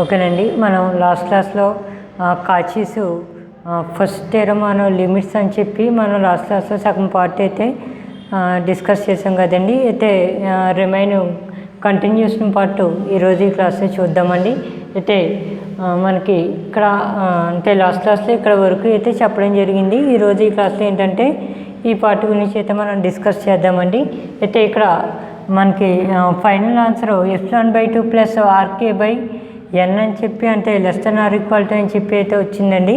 ఓకేనండి. మనం లాస్ట్ క్లాస్లో కాచీస్ ఫస్ట్ థియరమ్ మనం లిమిట్స్ అని చెప్పి మనం లాస్ట్ క్లాస్లో సగం పార్ట్ అయితే డిస్కస్ చేసాం కదండి. అయితే రిమైన్ కంటిన్యూషన్ పార్ట్ ఈరోజు ఈ క్లాస్లో చూద్దామండి. అయితే మనకి ఇక్కడ అంటే లాస్ట్ క్లాస్లో ఇక్కడ వరకు అయితే చెప్పడం జరిగింది. ఈరోజు ఈ క్లాస్లో ఏంటంటే ఈ పార్ట్ గురించి అయితే మనం డిస్కస్ చేద్దామండి. అయితే ఇక్కడ మనకి ఫైనల్ ఆన్సర్ ε/2 ప్లస్ RK/n అని చెప్పి అంటే <= అని చెప్పి అయితే వచ్చిందండి.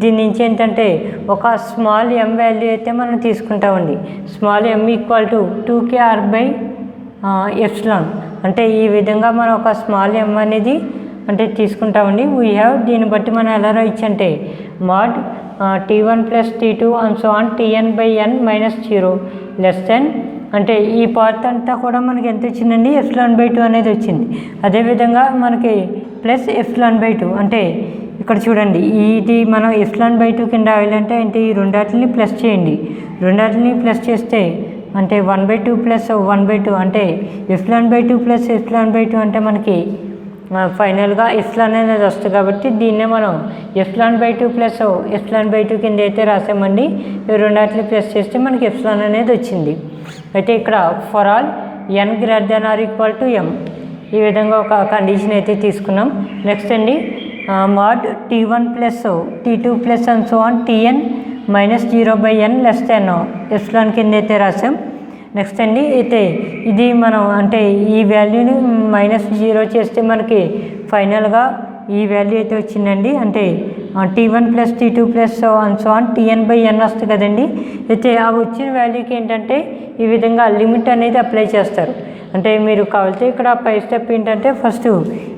దీని నుంచి ఏంటంటే ఒక స్మాల్ m వాల్యూ అయితే మనం తీసుకుంటామండి. స్మాల్ m = 2KR/ε అంటే ఈ విధంగా మనం ఒక స్మాల్ m అనేది అంటే తీసుకుంటామండి. వీ హ్యావ్ దీన్ని బట్టి మనం ఎలా రాయొచ్చు అంటే mod T1 + T2 Tn/n - 0 less than అంటే ఈ పార్ట్ అంతా కూడా మనకి ఎంత వచ్చిందండి ε/2 అనేది వచ్చింది. అదేవిధంగా మనకి ప్లస్ ε/2 అంటే ఇక్కడ చూడండి ఇది మనం ε/2 కింద రాయాలంటే అంటే ఈ రెండాటిని ప్లస్ చేయండి. రెండాటిని ప్లస్ చేస్తే అంటే 1/2 + 1/2 అంటే ε/2 + ε/2 అంటే మనకి ఫైనల్గా అనేది వస్తుంది. కాబట్టి దీన్నే మనం ε/2 + ε/2 కింద అయితే రాసామండి. ఈ రెండాటిని ప్లస్ చేస్తే మనకి అనేది వచ్చింది. అయితే ఇక్కడ ఫర్ ఆల్ n ≥ m ఈ విధంగా ఒక కండిషన్ అయితే తీసుకున్నాం. నెక్స్ట్ అండి mod T1 + T2 + Tn - 0/n less than ε కింద అయితే రాసాం. నెక్స్ట్ అండి అయితే ఇది మనం అంటే ఈ వాల్యూని -0 చేస్తే మనకి ఫైనల్గా ఈ వాల్యూ అయితే వచ్చిందండి. అంటే T1 + T2 + Tn/n వస్తుంది కదండి. అయితే ఆ వచ్చిన వాల్యూకి ఏంటంటే ఈ విధంగా లిమిట్ అనేది అప్లై చేస్తారు. అంటే మీరు కావాలంటే ఇక్కడ పై స్టెప్ ఏంటంటే ఫస్ట్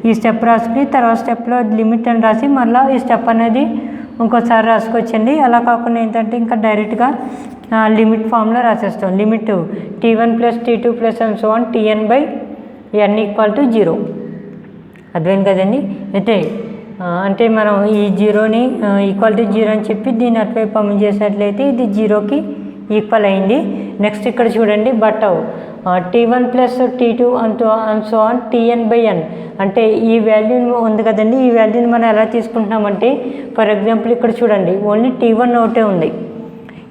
ఈ స్టెప్ రాసుకుని తర్వాత స్టెప్లో లిమిట్ అని రాసి మళ్ళీ ఈ స్టెప్ అనేది ఇంకోసారి రాసుకోవచ్చండి. అలా కాకుండా ఏంటంటే ఇంకా డైరెక్ట్గా లిమిట్ ఫామ్లో రాసేస్తాం. లిమిట్ T1 + T2 + Tn/n = 0 అర్థమైంది కదండి. అయితే అంటే మనం ఈ 0ని = 0 అని చెప్పి దీన్ని అటువైపు పంపింగ్ చేసినట్లయితే ఇది 0కి ఈక్వల్ అయింది. నెక్స్ట్ ఇక్కడ చూడండి బట్ T1 + T2 Tn/n అంటే ఈ వాల్యూ ఉంది కదండి. ఈ వాల్యూని మనం ఎలా తీసుకుంటున్నామంటే ఫర్ ఎగ్జాంపుల్ ఇక్కడ చూడండి ఓన్లీ T1 ఒకటే ఉంది.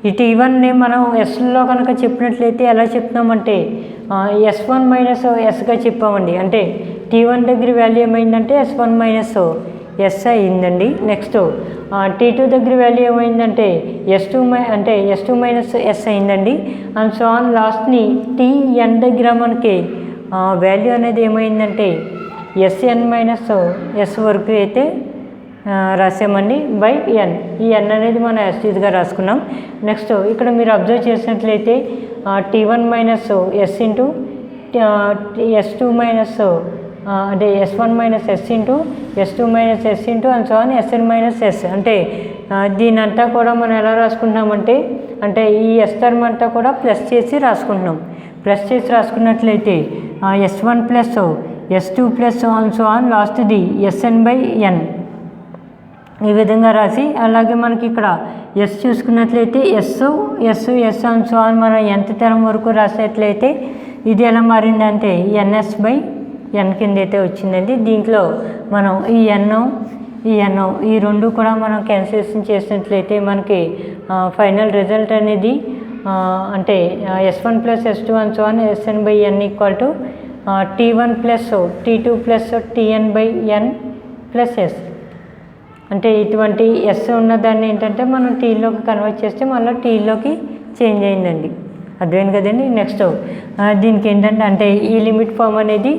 ఈ T1ని మనం ఎస్లో కనుక చెప్పినట్లయితే ఎలా చెప్తున్నామంటే S1 - Sగా చెప్పామండి. అంటే T1 దగ్గర వాల్యూ ఏమైందంటే S1 - S అయిందండి. నెక్స్ట్ T2 దగ్గర వాల్యూ ఏమైందంటే S2 - S అయిందండి. అండ్ సో ఆన్ లాస్ట్ని Tn దగ్గర మనకి వాల్యూ అనేది ఏమైందంటే Sn - S వరకు అయితే రాసామండి బై n. ఈ n అనేది మనం యాస్టీజ్గా రాసుకున్నాం. నెక్స్ట్ ఇక్కడ మీరు అబ్జర్వ్ చేసినట్లయితే T1 - S S2 అంటే S1 - S S2 - S and so on Sn - S అంటే దీనంతా కూడా మనం ఎలా రాసుకుంటున్నామంటే అంటే ఈ S టర్మ్ అంతా కూడా ప్లస్ చేసి రాసుకుంటున్నాం. ప్లస్ చేసి రాసుకున్నట్లయితే S1 + S2 and so on లాస్ట్ది Sn/n ఈ విధంగా రాసి అలాగే మనకి ఇక్కడ S చూసుకున్నట్లయితే S అండ్ సో ఆన్ మనం ఎంత తరం వరకు రాసినట్లయితే ఇది ఎలా మారిందంటే NS/n కింద అయితే వచ్చిందండి. దీంట్లో మనం ఈ n ఈ రెండు కూడా మనం క్యాన్సిలేషన్ చేసినట్లయితే మనకి ఫైనల్ రిజల్ట్ అనేది అంటే S1 + S2 and so on Sn/n = T1 + T2 + Tn/n + S అంటే ఇటువంటి S ఉన్నదాన్ని ఏంటంటే మనం టీలోకి కన్వర్ట్ చేస్తే మళ్ళీ టీలోకి చేంజ్ అయిందండి. అర్థమైంది కదండి. నెక్స్ట్ దీనికి ఏంటంటే అంటే ఈ లిమిట్ ఫామ్ అనేది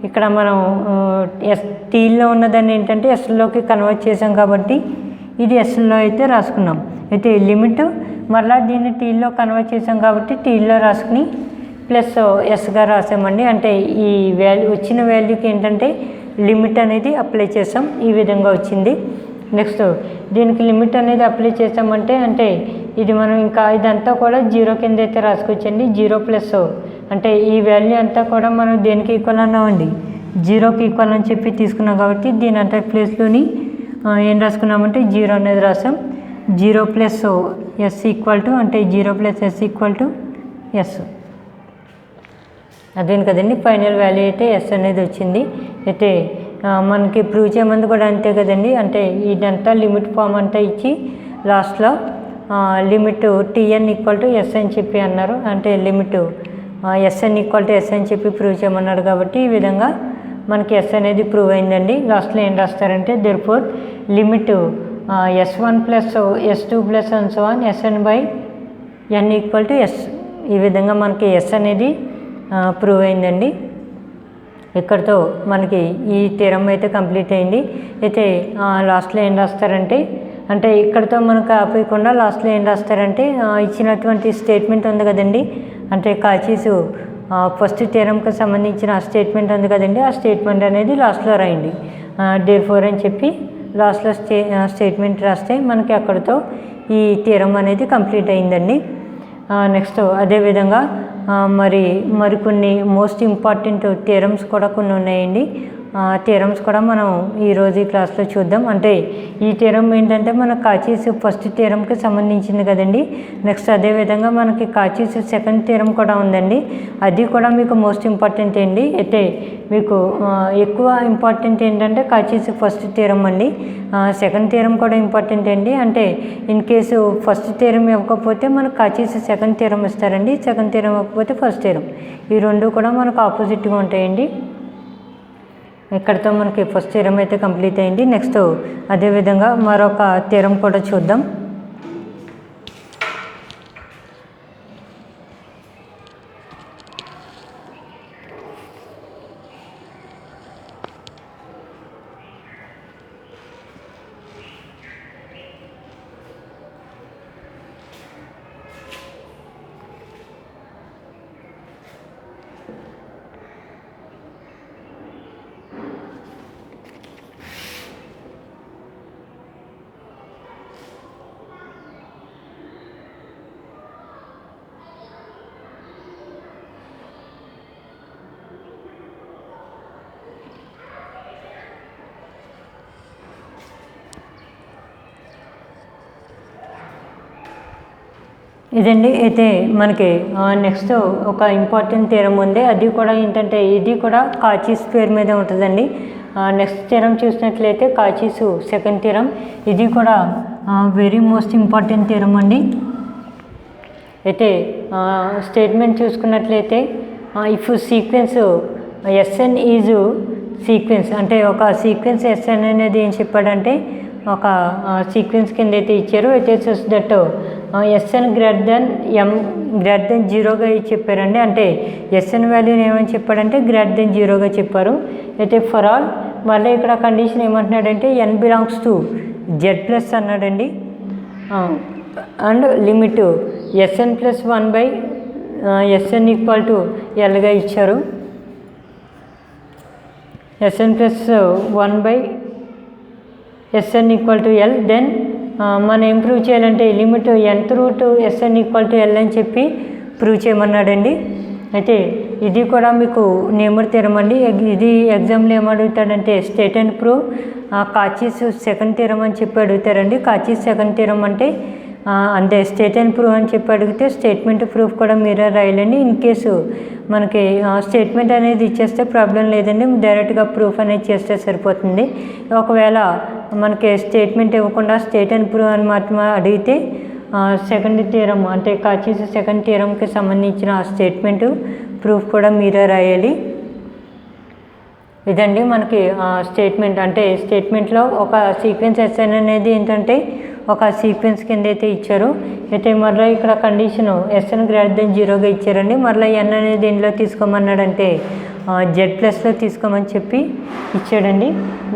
ఇక్కడ మనం టీలో ఉన్నదాన్ని ఏంటంటే ఎస్లోకి కన్వర్ట్ చేసాం కాబట్టి ఇది ఎస్లో అయితే రాసుకున్నాం. అయితే లిమిట్ మళ్ళీ దీన్ని టీలో కన్వర్ట్ చేసాం కాబట్టి టీలో రాసుకుని ప్లస్ ఎస్గా రాసామండి. అంటే ఈ వాల్యూ వచ్చిన వాల్యూకి ఏంటంటే లిమిట్ అనేది అప్లై చేసాం. ఈ విధంగా వచ్చింది. నెక్స్ట్ దీనికి లిమిట్ అనేది అప్లై చేసామంటే అంటే ఇది మనం ఇంకా ఇదంతా కూడా 0 కింద అయితే రాసుకోవచ్చండి. 0 అంటే ఈ వాల్యూ అంతా కూడా మనం దేనికి ఈక్వల్ అన్నామండి 0కి ఈక్వల్ అని చెప్పి తీసుకున్నాం. కాబట్టి దీని అంతా ప్లేస్లోని ఏం రాసుకున్నామంటే 0 అనేది రాసాం. 0 + S = అంటే 0 + S = S అదేం కదండి. ఫైనల్ వాల్యూ అయితే S అనేది వచ్చింది. అయితే మనకి ప్రూవ్ చేయమంది కూడా అంతే కదండి. అంటే ఇదంతా లిమిట్ ఫామ్ అంతా ఇచ్చి లాస్ట్లో limit T N equal to S అని చెప్పి అన్నారు. అంటే limit S N equal to S అని చెప్పి ప్రూవ్ చేయమన్నాడు కాబట్టి ఈ విధంగా మనకి ఎస్ అనేది ప్రూవ్ అయిందండి. లాస్ట్లో ఏం రాస్తారంటే therefore limit S1 plus S2 plus and so on Sn by n equal to S. ఈ విధంగా మనకి ఎస్ అనేది ప్రూవ్ అయిందండి. ఇక్కడితో మనకి ఈ థియరం అయితే కంప్లీట్ అయింది. అయితే లాస్ట్లో ఏం రాస్తారంటే అంటే ఇక్కడితో మనకు ఆపేయకుండా లాస్ట్లో ఏం రాస్తారంటే ఇచ్చినటువంటి స్టేట్మెంట్ ఉంది కదండి. అంటే కాచీసు ఫస్ట్ థియరంకి సంబంధించిన స్టేట్మెంట్ ఉంది కదండి. ఆ స్టేట్మెంట్ అనేది లాస్ట్లో రాయండి. దేర్ఫోర్ అని చెప్పి లాస్ట్లో స్టేట్మెంట్ రాస్తే మనకి అక్కడితో ఈ థియరం అనేది కంప్లీట్ అయిందండి. నెక్స్ట్ అదేవిధంగా మరికొన్ని మోస్ట్ ఇంపార్టెంట్ థియరమ్స్ కూడా కొన్ని ఉన్నాయండి. థియరమ్స్ కూడా మనం ఈరోజు ఈ క్లాస్లో చూద్దాం. అంటే ఈ థియరం ఏంటంటే మన కాచీస్ ఫస్ట్ థియరంకి సంబంధించింది కదండి. నెక్స్ట్ అదేవిధంగా మనకి కాచీస్ సెకండ్ థియరం కూడా ఉందండి. అది కూడా మీకు మోస్ట్ ఇంపార్టెంట్ అండి. అయితే మీకు ఎక్కువ ఇంపార్టెంట్ ఏంటంటే కాచీస్ ఫస్ట్ థియరం అండి. సెకండ్ థియరం కూడా ఇంపార్టెంట్ అండి. అంటే ఇన్ కేసు ఫస్ట్ థియరం ఇవ్వకపోతే మనకు కాచీస్ సెకండ్ థియరం ఇస్తారండి. సెకండ్ థియరం ఇవ్వకపోతే ఫస్ట్ థియరం. ఈ రెండు కూడా మనకు ఆపోజిట్గా ఉంటాయండి. ఇక్కడితో మనకి ఫస్ట్ థియరం అయితే కంప్లీట్ అయింది. నెక్స్ట్ అదేవిధంగా మరొక థియరం కూడా చూద్దాం. ఇదండి. అయితే మనకి నెక్స్ట్ ఒక ఇంపార్టెంట్ థియరం ఉంది. అది కూడా ఏంటంటే ఇది కూడా కాచీస్ పేరు మీద ఉంటుందండి. నెక్స్ట్ థియరం చూసినట్లయితే కాచీస్ సెకండ్ థియరం. ఇది కూడా వెరీ మోస్ట్ ఇంపార్టెంట్ థియరం అండి. అయితే స్టేట్మెంట్ చూసుకున్నట్లయితే if sequence S N is sequence అంటే ఒక సీక్వెన్స్ ఎస్ఎన్ అనేది ఏం చెప్పాడంటే ఒక సీక్వెన్స్ కింద అయితే ఇచ్చారు. అయితే చూసి దట్ ఎస్ఎన్ గ్రేటర్ దెన్ జీరోగా చెప్పారండి. అంటే ఎస్ఎన్ వాల్యూని ఏమని చెప్పాడంటే గ్రేటర్ దెన్ జీరోగా చెప్పారు. అయితే ఫర్ ఆల్ మళ్ళీ ఇక్కడ కండిషన్ ఏమంటున్నాడంటే N belongs to Z plus అన్నాడండి. And limit SN plus 1 by SN equal to ఎల్గా ఇచ్చారు. SN plus 1 by SN equal to L. Then మనం ఏం ప్రూవ్ చేయాలంటే limit nth root SN equal to L అని చెప్పి ప్రూవ్ చేయమన్నాడండి. అయితే ఇది కూడా మీకు నేమ్డ్ థియరం అండి. ఇది ఎగ్జామ్లో ఏమడుగుతాడంటే state and prove Cauchy's second theorem అని చెప్పి అడుగుతారండి. కాచీస్ సెకండ్ థియరం అంటే అంతే స్టేట్ అండ్ ప్రూవ్ అని చెప్పి అడిగితే స్టేట్మెంట్ ప్రూఫ్ కూడా మీరే రాయాలండి. ఇన్ కేసు మనకి స్టేట్మెంట్ అనేది ఇచ్చేస్తే ప్రాబ్లం లేదండి, డైరెక్ట్గా ప్రూఫ్ అనేది చేస్తే సరిపోతుంది. ఒకవేళ మనకి స్టేట్మెంట్ ఇవ్వకుండా స్టేట్ అండ్ ప్రూవ్ అని మాత్రమే అడిగితే సెకండ్ థియరం అంటే కాచీస్ సెకండ్ థియరంకి సంబంధించిన స్టేట్మెంట్ ప్రూఫ్ కూడా మీరే రాయాలి. ఇదండి మనకి స్టేట్మెంట్. అంటే స్టేట్మెంట్లో ఒక సీక్వెన్స్ ఎస్ఎన్ అనేది ఏంటంటే ఒక సీక్వెన్స్ కింద అయితే ఇచ్చారు. అయితే మరలా ఇక్కడ కండిషను ఎస్ఎన్ గ్రేటర్ దెన్ జీరోగా ఇచ్చారండి. మరలా ఎన్ అనేది దేనిలో తీసుకోమన్నాడంటే జెడ్ ప్లస్లో తీసుకోమని చెప్పి ఇచ్చాడండి.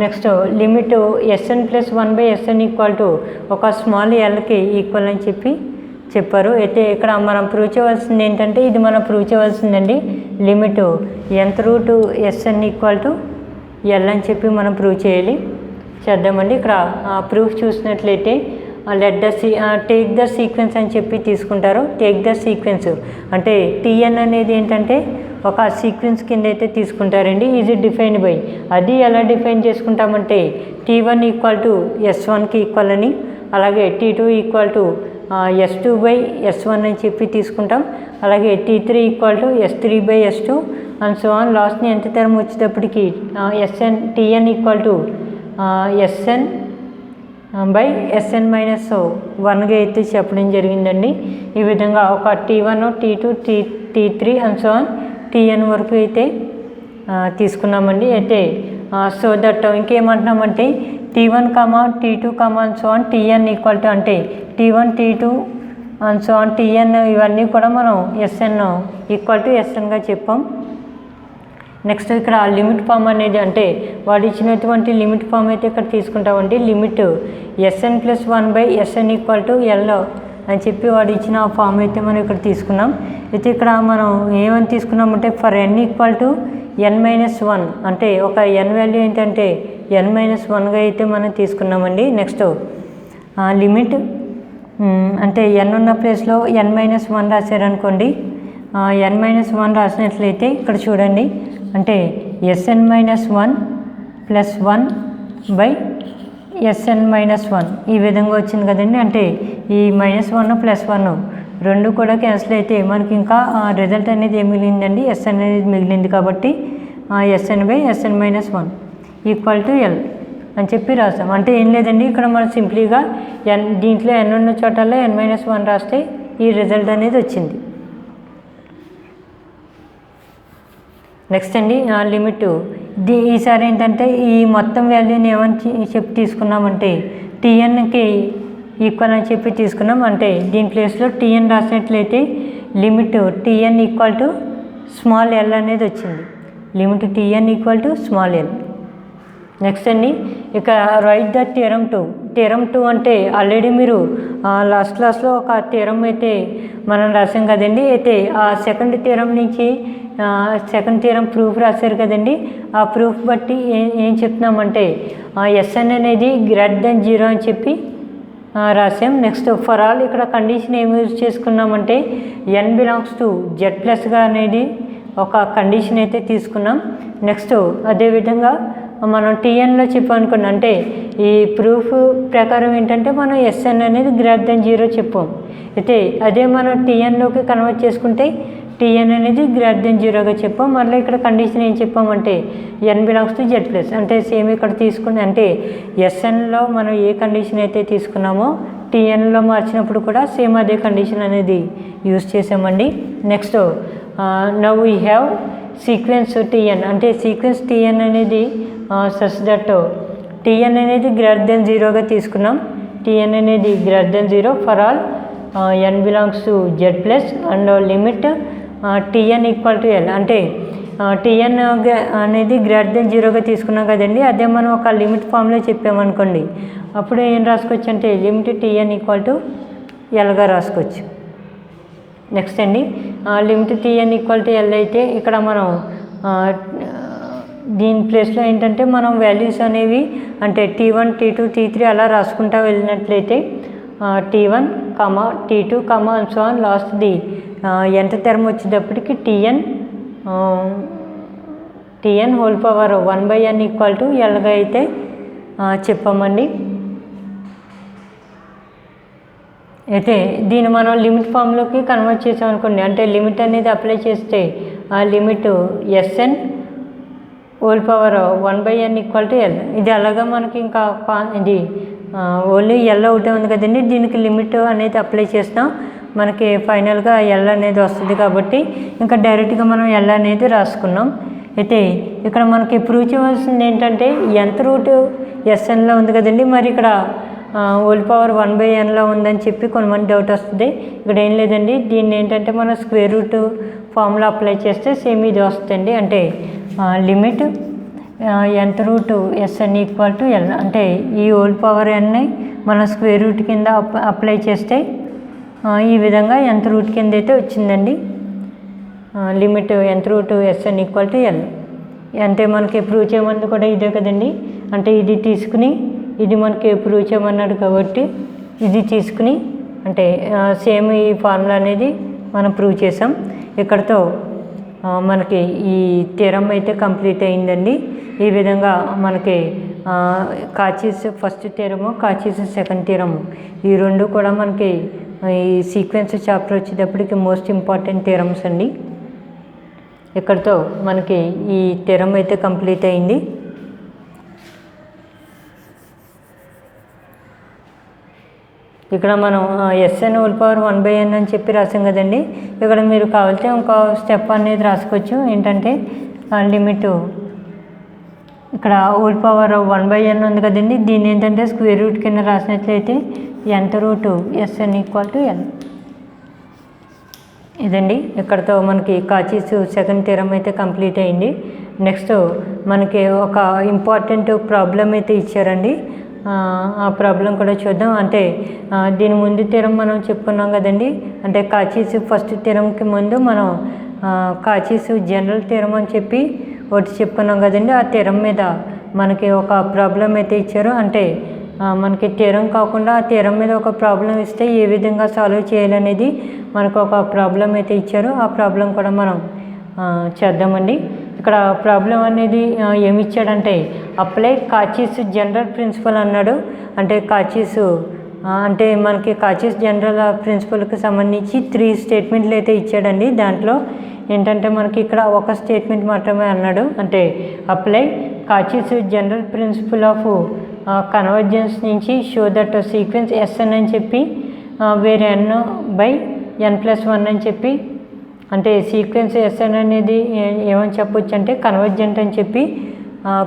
Next limit SN plus 1 by SN equal to ఒక స్మాల్ ఎల్కి ఈక్వల్ అని చెప్పి చెప్పారు. అయితే ఇక్కడ మనం ప్రూవ్ చేయవలసింది ఏంటంటే ఇది మనం ప్రూవ్ చేయవలసిందండి. Limit nth root SN equal to L అని చెప్పి మనం ప్రూవ్ చేయాలి. చేద్దామండి. ఇక్కడ ప్రూఫ్ చూసినట్లయితే టేక్ ద సీక్వెన్స్ అని చెప్పి తీసుకుంటారు. టేక్ ద సీక్వెన్స్ అంటే టీఎన్ అనేది ఏంటంటే ఒక సీక్వెన్స్ కింద అయితే తీసుకుంటారండి. ఈజ్ డిఫైన్ బై అది ఎలా డిఫైన్ చేసుకుంటామంటే T1 ఈక్వల్ టు S1కి ఈక్వల్ అని, అలాగే T2 ఈక్వల్ టు S2/S1 అని చెప్పి తీసుకుంటాం. అలాగే T3 = S3/S2 and so on. లాస్ట్ని ఎంత టర్మ్ వచ్చేటప్పటికి Tn = Sn/Sn-1గా అయితే చెప్పడం జరిగిందండి. ఈ విధంగా ఒక T1, T2, T3 and so on Tn వరకు అయితే తీసుకున్నామండి. అయితే సో దట్ ఇంకేమంటున్నామంటే T1, T2, and so on Tn = అంటే T1, T2 and so on Tn ఇవన్నీ కూడా మనం Sn = Snగా చెప్పాం. నెక్స్ట్ ఇక్కడ లిమిట్ ఫామ్ అనేది అంటే వాడు ఇచ్చినటువంటి లిమిట్ ఫామ్ అయితే ఇక్కడ తీసుకుంటామండి. లిమిట్ Sn+1/Sn = L అని చెప్పి వాడు ఇచ్చిన ఫామ్ అయితే మనం ఇక్కడ తీసుకున్నాం. అయితే ఇక్కడ మనం ఏమని తీసుకున్నామంటే ఫర్ n = n-1 అంటే ఒక n వాల్యూ ఏంటంటే n-1గా అయితే మనం తీసుకున్నామండి. నెక్స్ట్ లిమిట్ అంటే n ఉన్న ప్లేస్లో n-1 రాశారనుకోండి. n-1 రాసినట్లయితే ఇక్కడ చూడండి అంటే Sn-1 + 1/Sn-1 ఈ విధంగా వచ్చింది కదండి. అంటే ఈ -1 + 1 రెండు కూడా క్యాన్సిల్ అయితే మనకి ఇంకా రిజల్ట్ అనేది ఏం మిగిలిందండి S అనేది మిగిలింది. కాబట్టి Sn/Sn-1 = L అని చెప్పి రాస్తాం. అంటే ఏం లేదండి ఇక్కడ మనం సింప్లీగా దీంట్లో n ఉన్న చోటల్లో n-1 రాస్తే ఈ రిజల్ట్ అనేది వచ్చింది. నెక్స్ట్ అండి లిమిట్ ఈసారి ఏంటంటే ఈ మొత్తం వాల్యూని ఏమని చెప్పి తీసుకున్నామంటే Tnకి ఈక్వల్ అని చెప్పి తీసుకున్నాం. అంటే దీని ప్లేస్లో Tn రాసినట్లయితే లిమిట్ Tn = L అనేది వచ్చింది. Limit Tn = L. నెక్స్ట్ అండి ఇక రైట్ ద థియరమ్ 2. థియరమ్ 2 అంటే ఆల్రెడీ మీరు లాస్ట్ క్లాస్లో ఒక థియరమ్ అయితే మనం రాసాం కదండి. అయితే ఆ సెకండ్ థియరమ్ నుంచి సెకండ్ థియరమ్ ప్రూఫ్ రాశారు కదండి. ఆ ప్రూఫ్ బట్టి ఏం చెప్తున్నామంటే Sn అనేది >0 అని చెప్పి రాసాం. నెక్స్ట్ ఫర్ ఆల్ ఇక్కడ కండిషన్ ఏమి యూజ్ చేసుకున్నామంటే n బిలాంగ్స్ టు Z+గా అనేది ఒక కండిషన్ అయితే తీసుకున్నాం. నెక్స్ట్ అదేవిధంగా మనం Tnలో చెప్పామనుకున్నాం. అంటే ఈ ప్రూఫ్ ప్రకారం ఏంటంటే మనం Sn అనేది >0 చెప్పాం. అయితే అదే మనం Tnలోకి కన్వర్ట్ చేసుకుంటే Tn అనేది >0గా చెప్పాం. మళ్ళీ ఇక్కడ కండిషన్ ఏం చెప్పామంటే n బిలాంగ్స్ టు Z+. అంటే సేమ్ ఇక్కడ తీసుకుని అంటే Snలో మనం ఏ కండిషన్ అయితే తీసుకున్నామో Tnలో మార్చినప్పుడు కూడా సేమ్ అదే కండిషన్ అనేది యూజ్ చేసామండి. Next now we have sequence Tn. అంటే సీక్వెన్స్ Tn అనేది సచ్ దట్ Tn అనేది >0గా తీసుకున్నాం. Tn అనేది >0 for all n belongs to Z+ and limit Tn = L. అంటే Tn అనేది >0గా తీసుకున్నాం కదండి. అదే మనం ఒక లిమిట్ ఫామ్లో చెప్పామనుకోండి. అప్పుడు ఏం రాసుకోవచ్చు అంటే లిమిట్ Tn = Lగా రాసుకోవచ్చు. నెక్స్ట్ అండి లిమిట్ Tn = L అయితే ఇక్కడ మనం దీని ప్లేస్లో ఏంటంటే మనం వాల్యూస్ అనేవి అంటే T1, T2, T3 అలా రాసుకుంటూ వెళ్ళినట్లయితే T1, T2, and so on లాస్ట్ది ఎంత టర్మ్ వచ్చేటప్పటికి Tn హోల్ పవర్ 1/n = Lగా అయితే చెప్పామండి. అయితే దీన్ని మనం లిమిట్ ఫామ్లోకి కన్వర్ట్ చేసామనుకోండి. అంటే లిమిట్ అనేది అప్లై చేస్తే ఆ limit Sn whole power 1/n = L. ఇది అలాగా మనకి ఇంకా ఇది ఓన్లీ L ఒకటే ఉంది కదండి. దీనికి లిమిట్ అనేది అప్లై చేస్తాం. మనకి ఫైనల్గా L అనేది వస్తుంది. కాబట్టి ఇంకా డైరెక్ట్గా మనం L అనేది రాసుకున్నాం. అయితే ఇక్కడ మనకి ప్రూవ్ చేయవలసింది ఏంటంటే nth రూట్ Snలో ఉంది కదండి. మరి ఇక్కడ హోల్ పవర్ 1/nలో ఉందని చెప్పి కొంతమంది డౌట్ వస్తుంది. ఇక్కడ ఏం లేదండి. దీన్ని ఏంటంటే మనం స్క్వేర్ రూట్ ఫార్ములా అప్లై చేస్తే సేమ్ ఇది వస్తుంది. అంటే limit nth root Sn = L. అంటే ఈ హోల్ పవర్ n మనం స్క్వేర్ రూట్ కింద అప్లై చేస్తే ఈ విధంగా nth రూట్ కింద అయితే వచ్చిందండి. Limit nth root Sn = L. అంటే మనకి ప్రూవ్ చేయమన్నది కూడా ఇదే కదండి. అంటే ఇది తీసుకుని ఇది మనకి ప్రూవ్ చేయమన్నాడు కాబట్టి ఇది తీసుకుని అంటే సేమ్ ఈ ఫార్ములా అనేది మనం ప్రూవ్ చేసాం. ఇక్కడతో మనకి ఈ థియరమ్ అయితే కంప్లీట్ అయిందండి. ఈ విధంగా మనకి కాచీస్ ఫస్ట్ థియరము, కాచీస్ సెకండ్ థియరము ఈ రెండు కూడా మనకి ఈ సీక్వెన్స్ చాప్టర్ వచ్చేటప్పటికి మోస్ట్ ఇంపార్టెంట్ థియరమ్స్ అండి. ఇక్కడితో మనకి ఈ థియరం అయితే కంప్లీట్ అయింది. ఇక్కడ మనం ఎస్ఎన్ హోల్ పవర్ 1/n అని చెప్పి రాసాం కదండి. ఇక్కడ మీరు కావాలంటే ఇంకో స్టెప్ అనేది రాసుకోవచ్చు. ఏంటంటే లిమిట్ ఇక్కడ హోల్ పవర్ 1/n ఉంది కదండి, దీన్ని ఏంటంటే స్క్వేర్ రూట్ కింద రాసినట్లయితే nth root SN equal to n. ఇదండి ఇక్కడతో మనకి కాచీస్ సెకండ్ థియరం అయితే కంప్లీట్ అయింది. నెక్స్ట్ మనకి ఒక ఇంపార్టెంట్ ప్రాబ్లం అయితే ఇచ్చారండి. ఆ ప్రాబ్లం కూడా చూద్దాం. అంటే దీని ముందు థియరం మనం చెప్పుకున్నాం కదండి. అంటే కాచీస్ ఫస్ట్ థియరంకి ముందు మనం కాచీస్ జనరల్ థియరం అని చెప్పి ఒకటి చెప్పుకున్నాం కదండి. ఆ థియరం మీద మనకి ఒక ప్రాబ్లం అయితే ఇచ్చారు. అంటే మనకి థియరం కాకుండా ఆ థియరం మీద ఒక ప్రాబ్లం ఇస్తే ఏ విధంగా సాల్వ్ చేయాలనేది మనకు ఒక ప్రాబ్లం అయితే ఇచ్చారు. ఆ ప్రాబ్లం కూడా మనం చేద్దామండి. ఇక్కడ ప్రాబ్లం అనేది ఏమి ఇచ్చాడంటే అప్లై కాచీస్ జనరల్ ప్రిన్సిపల్ అన్నాడు. అంటే కాచీస్ అంటే మనకి కాచీస్ జనరల్ ప్రిన్సిపల్కి సంబంధించి 3 స్టేట్మెంట్లు అయితే ఇచ్చాడండి. దాంట్లో ఏంటంటే మనకి ఇక్కడ ఒక స్టేట్మెంట్ మాత్రమే అన్నాడు. అంటే apply Cauchy's general principle of convergence నుంచి షో దట్ సీక్వెన్స్ ఎస్ఎన్ అని చెప్పి వేరే n/n+1 అని చెప్పి, అంటే సీక్వెన్స్ ఎస్ఎన్ అనేది ఏమని చెప్పొచ్చు అంటే కన్వర్జెంట్ అని చెప్పి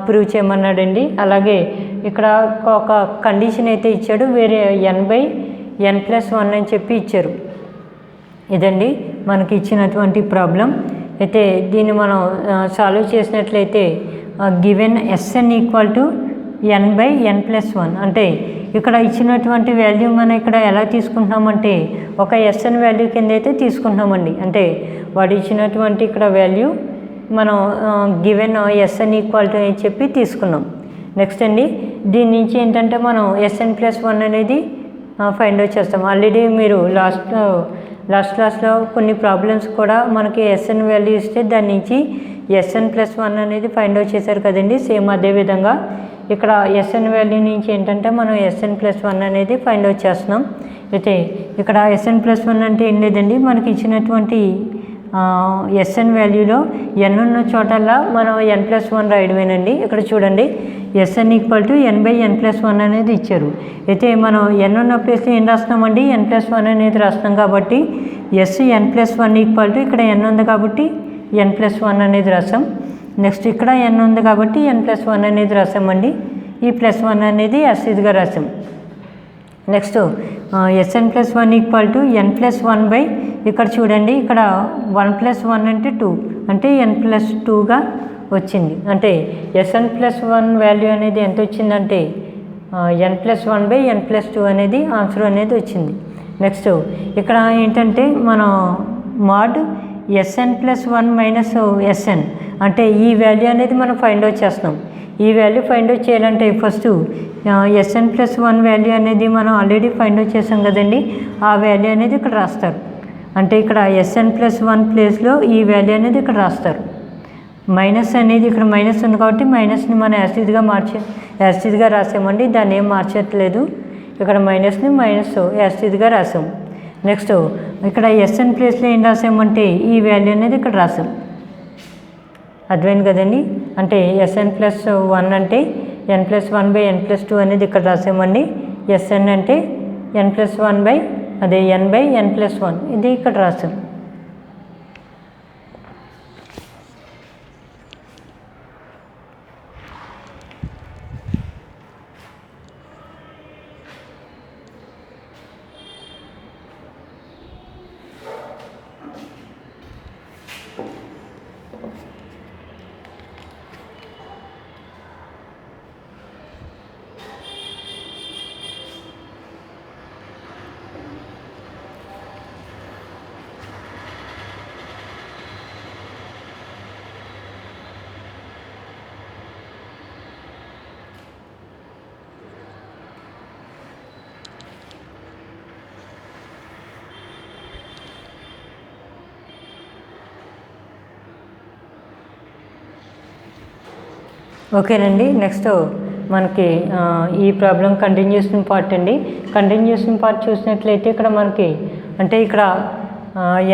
ప్రూవ్ చేయమన్నాడండి. అలాగే ఇక్కడ ఒక కండిషన్ అయితే ఇచ్చాడు, వేరే n/n+1 అని చెప్పి ఇచ్చారు. ఇదండి మనకి ఇచ్చినటువంటి ప్రాబ్లం. అయితే దీన్ని మనం సాల్వ్ చేసినట్లయితే given SN equal to n/n+1. అంటే ఇక్కడ ఇచ్చినటువంటి వాల్యూ మనం ఇక్కడ ఎలా తీసుకుంటున్నామంటే ఒక ఎస్ఎన్ వాల్యూ కింద అయితే తీసుకుంటున్నామండి. అంటే వాడు ఇచ్చినటువంటి ఇక్కడ వాల్యూ మనం గివెన్ ఎస్ఎన్ ఈక్వల్ టు అని చెప్పి తీసుకున్నాం. నెక్స్ట్ అండి దీని నుంచి ఏంటంటే మనం SN+1 అనేది ఫైండ్ అవుట్ చేస్తాం. ఆల్రెడీ మీరు లాస్ట్ క్లాస్లో కొన్ని ప్రాబ్లమ్స్ కూడా మనకి ఎస్ఎన్ వాల్యూ ఇస్తే దాని నుంచి SN+1 అనేది ఫైండ్ అవుట్ చేశారు కదండి. సేమ్ అదేవిధంగా ఇక్కడ ఎస్ఎన్ వాల్యూ నుంచి ఏంటంటే మనం SN+1 అనేది ఫైండ్ అవుట్ చేస్తున్నాం. అయితే ఇక్కడ SN+1 అంటే ఏం లేదండి, మనకి ఇచ్చినటువంటి ఎస్ఎన్ వాల్యూలో n ఉన్న చోటల్లా మనం n+1 రాయడమేనండి. ఇక్కడ చూడండి ఎస్ఎన్ ఈక్వల్ టు n/n+1 అనేది ఇచ్చారు. అయితే మనం n ఉన్న ప్లేస్లో ఏం రాస్తున్నామండి, n+1 అనేది రాస్తున్నాం. కాబట్టి n+1 ఈక్వల్ టు ఇక్కడ n ఉంది కాబట్టి n+1 అనేది రాసాం. నెక్స్ట్ ఇక్కడ n ఉంది కాబట్టి n+1 అనేది రాసామండి. ఈ +1 అనేది యాసిడ్గా రాసాం. Next SN+1 equal to n+1 ఇక్కడ చూడండి ఇక్కడ 1+1 అంటే 2 అంటే n+2గా వచ్చింది. అంటే SN+1 వాల్యూ అనేది ఎంత వచ్చిందంటే n+1/n+2 అనేది ఆన్సర్ అనేది వచ్చింది. నెక్స్ట్ ఇక్కడ ఏంటంటే మనం మాడ్ SN+1 - SN అంటే ఈ వాల్యూ అనేది మనం ఫైండ్ అవుట్ చేస్తున్నాం. ఈ వాల్యూ ఫైండ్ అవుట్ చేయాలంటే ఫస్ట్ SN+1 వాల్యూ అనేది మనం ఆల్రెడీ ఫైండ్ అవుట్ చేసాం కదండి. ఆ వాల్యూ అనేది ఇక్కడ రాస్తారు. అంటే ఇక్కడ SN+1 ప్లేస్లో ఈ వాల్యూ అనేది ఇక్కడ రాస్తారు. మైనస్ అనేది ఇక్కడ మైనస్ ఉంది కాబట్టి మైనస్ని మనం యాసిడ్గా రాసామండి. దాన్ని ఏం మార్చట్లేదు. ఇక్కడ మైనస్ని యాసిడ్గా రాసాం. నెక్స్ట్ ఇక్కడ SN ప్లేస్లో ఏం రాసామంటే ఈ వాల్యూ అనేది ఇక్కడ రాసాం. అర్థమైంది కదండి. అంటే SN+1 అంటే n+1/n+2 అనేది ఇక్కడ రాసామండి. SN అంటే n+1/n+1 ఇది ఇక్కడ రాసాం. ఓకేనండి. నెక్స్ట్ మనకి ఈ ప్రాబ్లం కంటిన్యూషన్ పార్ట్ అండి. కంటిన్యూషన్ పార్ట్ చూసినట్లయితే ఇక్కడ మనకి అంటే ఇక్కడ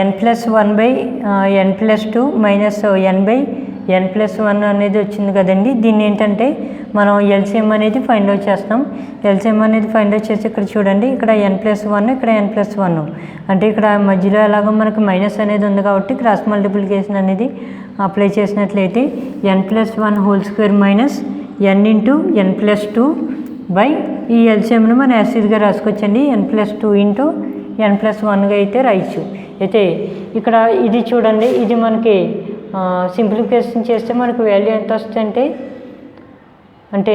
n+1/n+2 మైనస్ n/n+1 అనేది వచ్చింది కదండి. దీన్ని ఏంటంటే మనం ఎల్సిఎం అనేది ఫైండ్ అవుట్ చేస్తాం. ఎల్సిఎం అనేది ఫైండ్ అవుట్ చేసి ఇక్కడ చూడండి, ఇక్కడ n+1 ఇక్కడ n+1 అంటే ఇక్కడ మధ్యలో ఎలాగో మనకి మైనస్ అనేది ఉంది కాబట్టి క్రాస్ మల్టిప్లికేషన్ అనేది అప్లై చేసినట్లయితే n+1² మైనస్ n×n+2 బై ఈ ఎల్సిఎంను మనం యాసిడ్గా రాసుకోవచ్చండి. n+2 × n+1గా అయితే రాయొచ్చు. అయితే ఇక్కడ ఇది చూడండి, ఇది మనకి సింప్లిఫికేషన్ చేస్తే మనకు వాల్యూ ఎంత వస్తుందంటే అంటే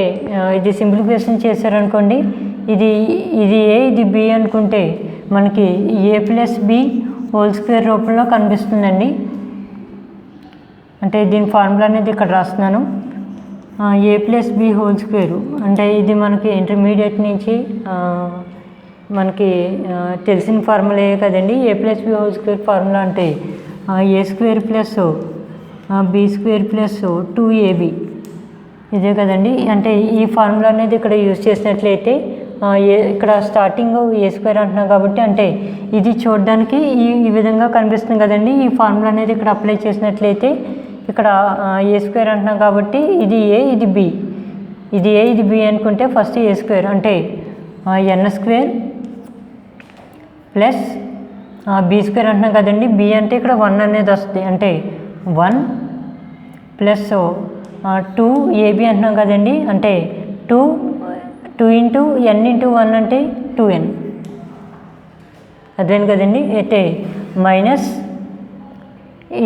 ఇది సింప్లిఫికేషన్ చేశారనుకోండి, ఇది ఏ ఇది బి అనుకుంటే మనకి a+b² రూపంలో కనిపిస్తుందండి. అంటే దీని ఫార్ములా అనేది ఇక్కడ రాస్తున్నాను. a+b² అంటే ఇది మనకి ఇంటర్మీడియట్ నుంచి మనకి తెలిసిన ఫార్ములా కదండి. a+b² ఫార్ములా అంటే a² + b² + 2ab ఇదే కదండి. అంటే ఈ ఫార్ములా అనేది ఇక్కడ యూజ్ చేసినట్లయితే ఇక్కడ స్టార్టింగ్ a² అంటున్నాం కాబట్టి అంటే ఇది చూడడానికి ఈ విధంగా కనిపిస్తుంది కదండి. ఈ ఫార్ములా అనేది ఇక్కడ అప్లై చేసినట్లయితే ఇక్కడ a² అంటున్నాం కాబట్టి ఇది a ఇది b, ఇది a ఇది b అనుకుంటే ఫస్ట్ a² అంటే n² ప్లస్ b² అంటున్నాం కదండి. b అంటే ఇక్కడ 1 అనేది వస్తుంది అంటే 1 ప్లస్ 2ab అంటున్నాం కదండి. అంటే 2 × n×1 అంటే 2n అదేం కదండి. అయితే మైనస్